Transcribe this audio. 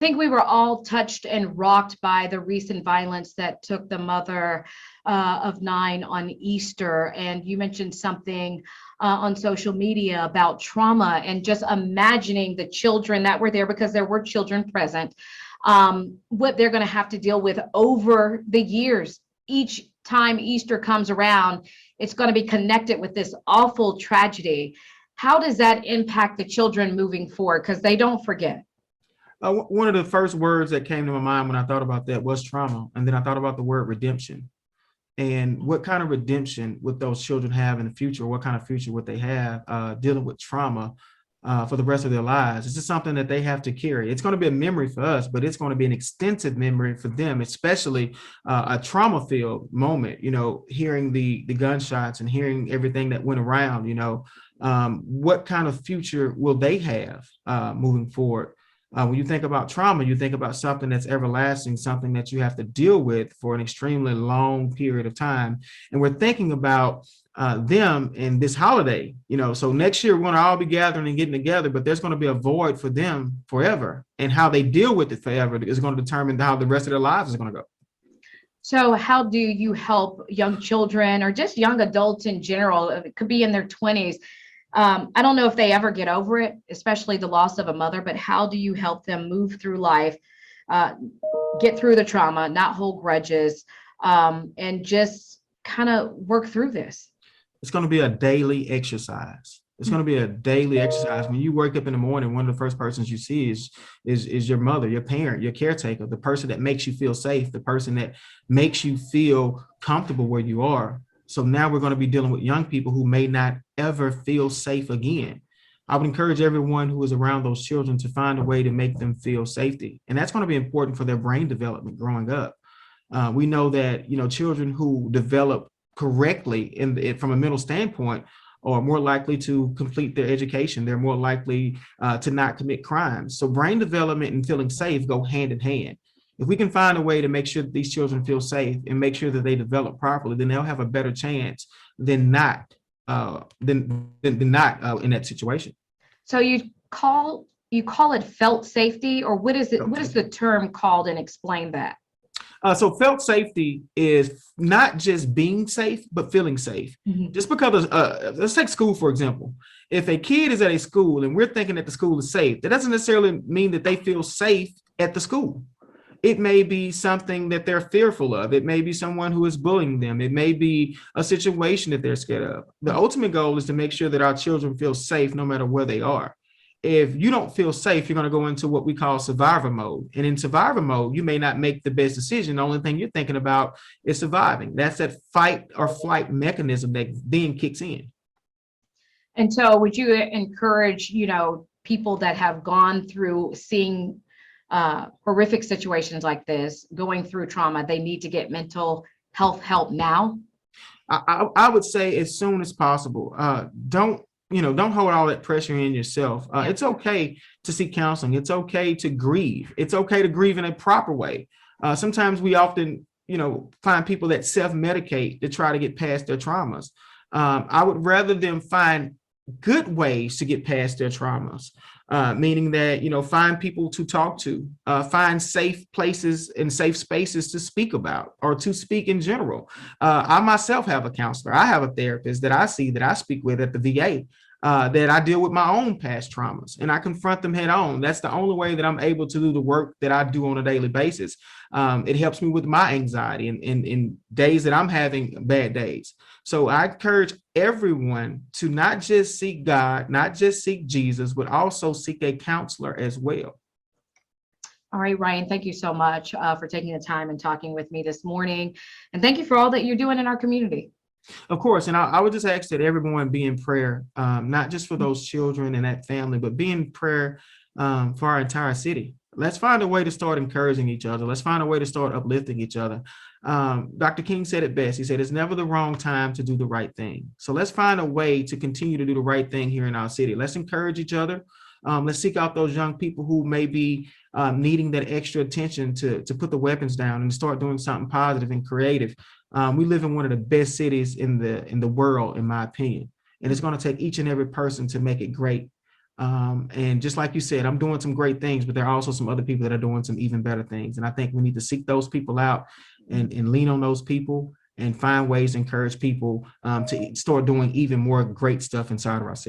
think we were all touched and rocked by the recent violence that took the mother of nine on Easter. And you mentioned something on social media about trauma and just imagining the children that were there, because there were children present, what they're going to have to deal with over the years. Each time Easter comes around, it's going to be connected with this awful tragedy. How does that impact the children moving forward? Because they don't forget. One of the first words that came to my mind when I thought about that was trauma. And then I thought about the word redemption. And what kind of redemption would those children have in the future? What kind of future would they have dealing with trauma for the rest of their lives? This is something that they have to carry. It's going to be a memory for us, but it's going to be an extensive memory for them, especially a trauma-filled moment, hearing the gunshots and hearing everything that went around, what kind of future will they have moving forward? When you think about trauma, you think about something that's everlasting, something that you have to deal with for an extremely long period of time. And we're thinking about them in this holiday, so next year we're going to all be gathering and getting together, but there's going to be a void for them forever. And how they deal with it forever is going to determine how the rest of their lives is going to go. So how do you help young children or just young adults in general? It could be in their 20s. I don't know if they ever get over it, especially the loss of a mother, but how do you help them move through life, get through the trauma, not hold grudges, and just kind of work through this? It's going to be a daily exercise. It's going to be a daily exercise. When you wake up in the morning, one of the first persons you see is your mother, your parent, your caretaker, the person that makes you feel safe, the person that makes you feel comfortable where you are. So now we're going to be dealing with young people who may not ever feel safe again. I would encourage everyone who is around those children to find a way to make them feel safety. And that's going to be important for their brain development growing up. We know that, children who develop correctly from a mental standpoint are more likely to complete their education. They're more likely to not commit crimes. So brain development and feeling safe go hand in hand. If we can find a way to make sure that these children feel safe and make sure that they develop properly, then they'll have a better chance than not in that situation. So you call it felt safety, or what is it? What is the term called, and explain that? So felt safety is not just being safe, but feeling safe. Mm-hmm. Just because, let's take school, for example. If a kid is at a school and we're thinking that the school is safe, that doesn't necessarily mean that they feel safe at the school. It may be something that they're fearful of. It may be someone who is bullying them. It may be a situation that they're scared of. The ultimate goal is to make sure that our children feel safe no matter where they are. If you don't feel safe, you're going to go into what we call survivor mode. And in survivor mode, you may not make the best decision. The only thing you're thinking about is surviving. That's that fight or flight mechanism that then kicks in. And so would you encourage, people that have gone through seeing horrific situations like this, going through trauma, they need to get mental health help now? I would say as soon as possible. Don't hold all that pressure in yourself. It's okay to seek counseling. It's okay to grieve. It's okay to grieve in a proper way. Sometimes we often, find people that self-medicate to try to get past their traumas. I would rather them find good ways to get past their traumas. Meaning that, find people to talk to, find safe places and safe spaces to speak about or to speak in general. I myself have a counselor. I have a therapist that I speak with at the VA, that I deal with my own past traumas and I confront them head on. That's the only way that I'm able to do the work that I do on a daily basis. It helps me with my anxiety in days that I'm having bad days. So I encourage everyone to not just seek God, not just seek Jesus, but also seek a counselor as well. All right, Ryan, thank you so much for taking the time and talking with me this morning. And thank you for all that you're doing in our community. Of course. And I would just ask that everyone be in prayer, not just for those children and that family, but be in prayer for our entire city. Let's find a way to start encouraging each other. Let's find a way to start uplifting each other. Dr. King said it best. He said, it's never the wrong time to do the right thing. So let's find a way to continue to do the right thing here in our city. Let's encourage each other. Let's seek out those young people who may be needing that extra attention to put the weapons down and start doing something positive and creative. We live in one of the best cities in the world, in my opinion. And it's going to take each and every person to make it great. And just like you said, I'm doing some great things, but there are also some other people that are doing some even better things. And I think we need to seek those people out and lean on those people and find ways to encourage people to start doing even more great stuff inside of our city.